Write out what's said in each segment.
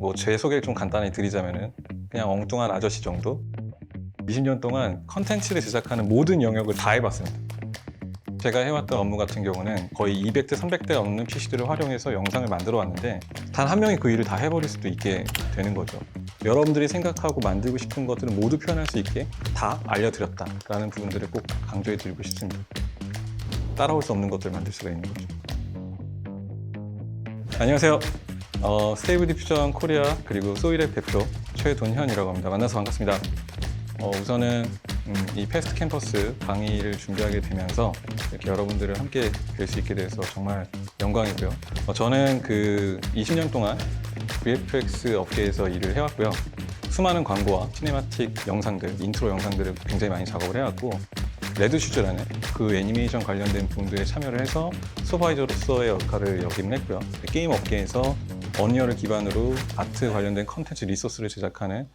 뭐 제 소개를 좀 간단히 드리자면은 그냥 엉뚱한 아저씨 정도. 20년 동안 컨텐츠를 제작하는 모든 영역을 다 해봤습니다. 제가 해왔던 업무 같은 경우는 거의 200대, 300대 넘는 PC들을 활용해서 영상을 만들어 왔는데 단 한 명이 그 일을 다 해버릴 수도 있게 되는 거죠. 여러분들이 생각하고 만들고 싶은 것들을 모두 표현할 수 있게 다 알려드렸다라는 부분들을 꼭 강조해드리고 싶습니다. 따라올 수 없는 것들을 만들 수가 있는 거죠. 안녕하세요. 스테이블 디퓨전 코리아 그리고 소이랩 대표 최돈현이라고 합니다. 만나서 반갑습니다. 우선은 이 패스트 캠퍼스 강의를 준비하게 되면서 이렇게 여러분들을 함께 뵐 수 있게 돼서 정말 영광이고요. 저는 그 20년 동안 VFX 업계에서 일을 해왔고요. 수많은 광고와 시네마틱 영상들, 인트로 영상들을 굉장히 많이 작업을 해왔고 레드슈즈라는 그 애니메이션 관련된 부분들에 참여를 해서 슈퍼바이저로서의 역할을 역임을 했고요. 게임 업계에서 언리얼을 기반으로 아트 관련된 컨텐츠 리소스를 제작하는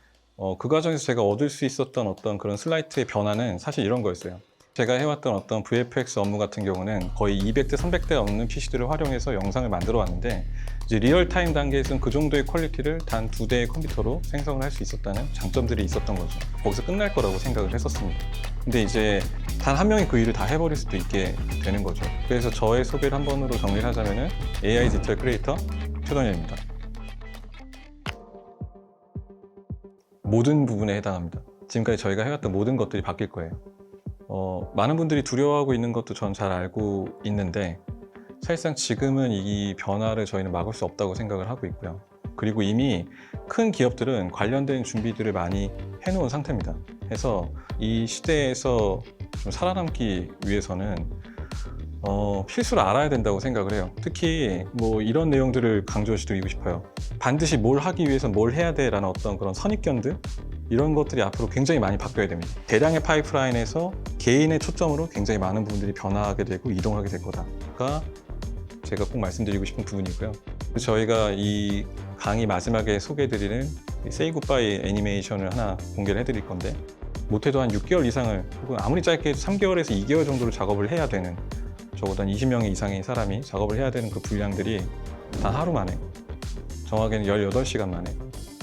그 과정에서 제가 얻을 수 있었던 어떤 그런 슬라이트의 변화는 사실 이런 거였어요. 제가 해왔던 어떤 VFX 업무 같은 경우는 거의 200대, 300대 넘는 PC들을 활용해서 영상을 만들어 왔는데 이제 리얼타임 단계에서는 그 정도의 퀄리티를 단 2대의 컴퓨터로 생성을 할 수 있었다는 장점들이 있었던 거죠. 거기서 끝날 거라고 생각을 했었습니다. 근데 이제 단 한 명이 그 일을 다 해버릴 수도 있게 되는 거죠. 그래서 저의 소개를 한 번으로 정리를 하자면은 AI 디지털 크리에이터 최돈현입니다. 모든 부분에 해당합니다. 지금까지 저희가 해왔던 모든 것들이 바뀔 거예요. 많은 분들이 두려워하고 있는 것도 전 잘 알고 있는데 사실상 지금은 이 변화를 저희는 막을 수 없다고 생각을 하고 있고요. 그리고 이미 큰 기업들은 관련된 준비들을 많이 해놓은 상태입니다. 그래서 이 시대에서 좀 살아남기 위해서는 필수를 알아야 된다고 생각을 해요. 특히 뭐 이런 내용들을 강조드리고 싶어요. 반드시 뭘 하기 위해서 뭘 해야 돼 라는 어떤 그런 선입견들 이런 것들이 앞으로 굉장히 많이 바뀌어야 됩니다. 대량의 파이프라인에서 개인의 초점으로 굉장히 많은 부분들이 변화하게 되고 이동하게 될 거다가 제가 꼭 말씀드리고 싶은 부분이고요. 저희가 이 강의 마지막에 소개해드리는 Say Goodbye 애니메이션을 하나 공개를 해드릴 건데 못해도 한 6개월 이상을 혹은 아무리 짧게 해도 3개월에서 2개월 정도를 작업을 해야 되는 적어도 한 20명 이상의 사람이 작업을 해야 되는 그 분량들이 단 하루 만에 정확하게는 18시간 만에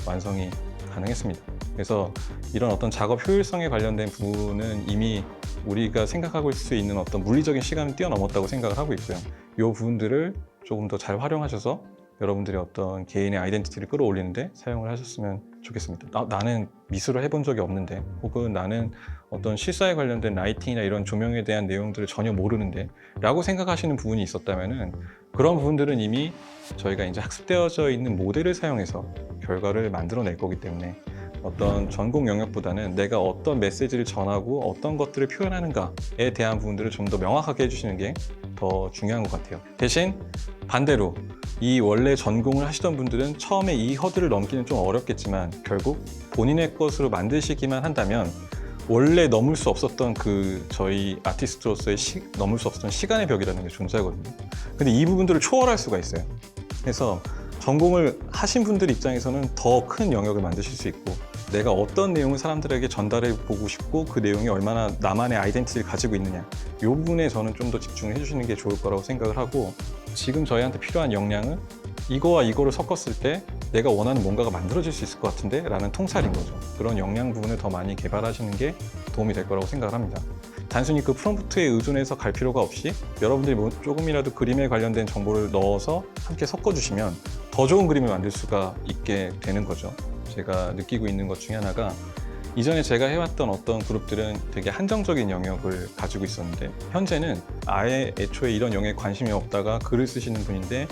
완성이 가능했습니다. 그래서 이런 어떤 작업 효율성에 관련된 부분은 이미 우리가 생각하고 있을 수 있는 어떤 물리적인 시간을 뛰어넘었다고 생각을 하고 있고요. 이 부분들을 조금 더 잘 활용하셔서 여러분들의 어떤 개인의 아이덴티티를 끌어올리는데 사용을 하셨으면 좋겠습니다. 나는 미술을 해본 적이 없는데 혹은 나는 어떤 실사에 관련된 라이팅이나 이런 조명에 대한 내용들을 전혀 모르는데 라고 생각하시는 부분이 있었다면 그런 부분들은 이미 저희가 이제 학습되어져 있는 모델을 사용해서 결과를 만들어낼 거기 때문에 어떤 전공 영역보다는 내가 어떤 메시지를 전하고 어떤 것들을 표현하는가에 대한 부분들을 좀 더 명확하게 해주시는 게 더 중요한 것 같아요. 대신 반대로 이 원래 전공을 하시던 분들은 처음에 이 허들을 넘기는 좀 어렵겠지만 결국 본인의 것으로 만드시기만 한다면 원래 넘을 수 없었던 그 저희 아티스트로서의 넘을 수 없었던 시간의 벽이라는 게 존재하거든요. 근데 이 부분들을 초월할 수가 있어요. 그래서 전공을 하신 분들 입장에서는 더 큰 영역을 만드실 수 있고 내가 어떤 내용을 사람들에게 전달해 보고 싶고 그 내용이 얼마나 나만의 아이덴티티를 가지고 있느냐 이 부분에 저는 좀 더 집중을 해주시는 게 좋을 거라고 생각을 하고 지금 저희한테 필요한 역량은 이거와 이거를 섞었을 때 내가 원하는 뭔가가 만들어질 수 있을 것 같은데 라는 통찰인 거죠. 그런 역량 부분을 더 많이 개발하시는 게 도움이 될 거라고 생각을 합니다. 단순히 그 프롬프트에 의존해서 갈 필요가 없이 여러분들이 조금이라도 그림에 관련된 정보를 넣어서 함께 섞어주시면 더 좋은 그림을 만들 수가 있게 되는 거죠. 제가 느끼고 있는 것 중에 하나가 이전에 제가 해왔던 어떤 그룹들은 되게 한정적인 영역을 가지고 있었는데 현재는 아예 애초에 이런 영역에 관심이 없다가 글을 쓰시는 분인데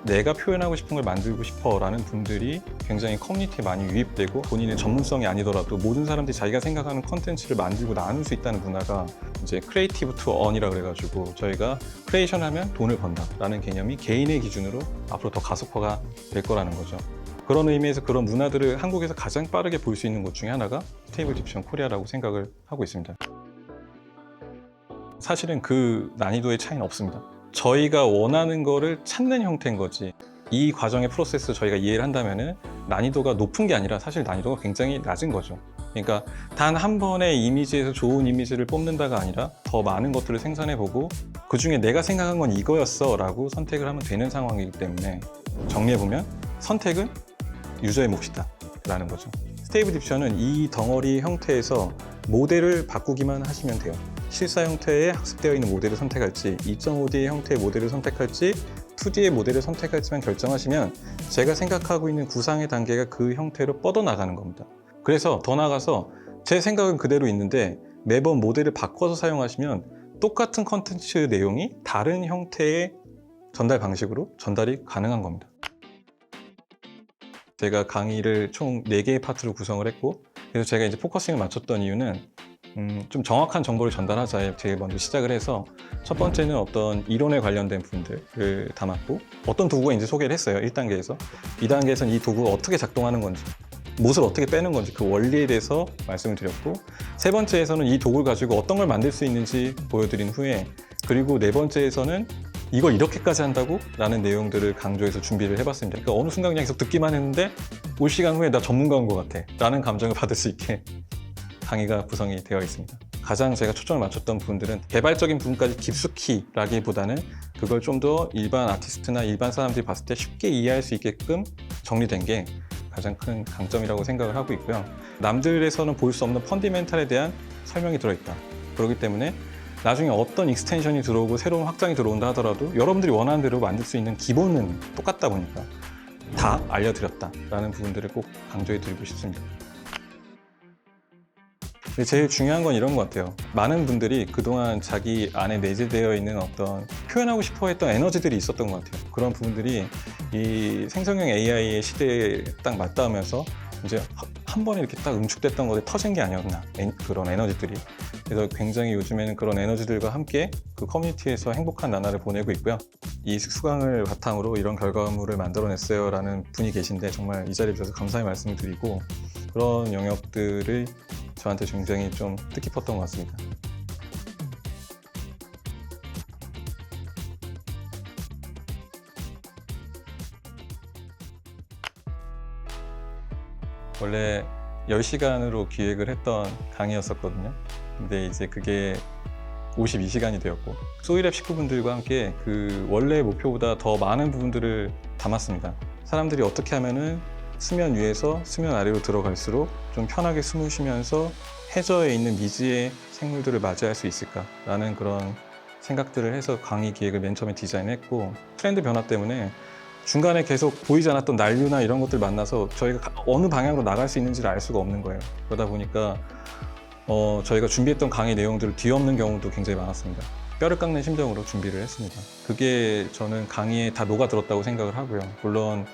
내가 표현하고 싶은 걸 만들고 싶어 라는 분들이 굉장히 커뮤니티에 많이 유입되고 본인의 전문성이 아니더라도 모든 사람들이 자기가 생각하는 컨텐츠를 만들고 나눌 수 있다는 문화가 이제 크리에이티브 투 언이라 그래가지고 저희가 크리에이션 하면 돈을 번다 라는 개념이 개인의 기준으로 앞으로 더 가속화가 될 거라는 거죠. 그런 의미에서 그런 문화들을 한국에서 가장 빠르게 볼 수 있는 곳 중에 하나가 스테이블 디퓨전 코리아라고 생각을 하고 있습니다. 사실은 그 난이도의 차이는 없습니다. 저희가 원하는 거를 찾는 형태인 거지 이 과정의 프로세스 저희가 이해를 한다면 난이도가 높은 게 아니라 사실 난이도가 굉장히 낮은 거죠. 그러니까 단 한 번의 이미지에서 좋은 이미지를 뽑는다가 아니라 더 많은 것들을 생산해보고 그 중에 내가 생각한 건 이거였어 라고 선택을 하면 되는 상황이기 때문에 정리해보면 선택은 유저의 몫이다 라는 거죠. 스테이블 디퓨전은 이 덩어리 형태에서 모델을 바꾸기만 하시면 돼요. 실사 형태에 학습되어 있는 모델을 선택할지 2.5D 형태의 모델을 선택할지 2D의 모델을 선택할지만 결정하시면 제가 생각하고 있는 구상의 단계가 그 형태로 뻗어나가는 겁니다. 그래서 더 나아가서 제 생각은 그대로 있는데 매번 모델을 바꿔서 사용하시면 똑같은 컨텐츠 내용이 다른 형태의 전달 방식으로 전달이 가능한 겁니다. 제가 강의를 총 4개의 파트로 구성을 했고, 그래서 제가 이제 포커싱을 맞췄던 이유는 좀 정확한 정보를 전달하자에 제일 먼저 시작을 해서 첫 번째는 어떤 이론에 관련된 부분들을 담았고, 어떤 도구가 이제 소개를 했어요. 1단계에서. 2단계에서는 이 도구가 어떻게 작동하는 건지, 못을 어떻게 빼는 건지 그 원리에 대해서 말씀을 드렸고, 세 번째에서는 이 도구를 가지고 어떤 걸 만들 수 있는지 보여드린 후에, 그리고 네 번째에서는 이걸 이렇게까지 한다고? 라는 내용들을 강조해서 준비를 해봤습니다. 그러니까 어느 순간 그냥 계속 듣기만 했는데 올 시간 후에 나 전문가인 것 같아 라는 감정을 받을 수 있게 강의가 구성이 되어 있습니다. 가장 제가 초점을 맞췄던 부분들은 개발적인 부분까지 깊숙이라기보다는 그걸 좀 더 일반 아티스트나 일반 사람들이 봤을 때 쉽게 이해할 수 있게끔 정리된 게 가장 큰 강점이라고 생각을 하고 있고요. 남들에서는 볼 수 없는 펀디멘탈에 대한 설명이 들어있다. 그렇기 때문에 나중에 어떤 익스텐션이 들어오고 새로운 확장이 들어온다 하더라도 여러분들이 원하는 대로 만들 수 있는 기본은 똑같다 보니까 다 알려드렸다라는 부분들을 꼭 강조해 드리고 싶습니다. 제일 중요한 건 이런 것 같아요. 많은 분들이 그동안 자기 안에 내재되어 있는 어떤 표현하고 싶어 했던 에너지들이 있었던 것 같아요. 그런 부분들이 이 생성형 AI의 시대에 딱 맞닿으면서 이제 한 번에 이렇게 딱 응축됐던 것에 터진 게 아니었나, 그런 에너지들이. 그래서 굉장히 요즘에는 그런 에너지들과 함께 그 커뮤니티에서 행복한 나날을 보내고 있고요. 이 수강을 바탕으로 이런 결과물을 만들어냈어요 라는 분이 계신데 정말 이 자리에 주셔서 감사의 말씀을 드리고, 그런 영역들을 저한테 굉장히 좀 뜻깊었던 것 같습니다. 원래 10시간으로 기획을 했던 강의였었거든요. 근데 이제 그게 52시간이 되었고, 소이랩 식구분들과 함께 그 원래 목표보다 더 많은 부분들을 담았습니다. 사람들이 어떻게 하면은 수면 위에서 수면 아래로 들어갈수록 좀 편하게 숨을 쉬면서 해저에 있는 미지의 생물들을 맞이할 수 있을까라는 그런 생각들을 해서 강의 기획을 맨 처음에 디자인했고, 트렌드 변화 때문에 중간에 계속 보이지 않았던 난류나 이런 것들 만나서 저희가 어느 방향으로 나갈 수 있는지를 알 수가 없는 거예요. 그러다 보니까 저희가 준비했던 강의 내용들을 뒤엎는 경우도 굉장히 많았습니다. 뼈를 깎는 심정으로 준비를 했습니다. 그게 저는 강의에 다 녹아들었다고 생각을 하고요. 물론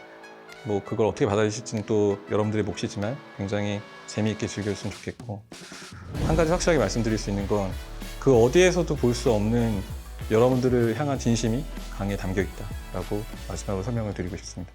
뭐 그걸 어떻게 받아들이실지는 또 여러분들의 몫이지만 굉장히 재미있게 즐겨주시면 좋겠고, 한 가지 확실하게 말씀드릴 수 있는 건 그 어디에서도 볼 수 없는 여러분들을 향한 진심이 강의에 담겨 있다라고 마지막으로 설명을 드리고 싶습니다.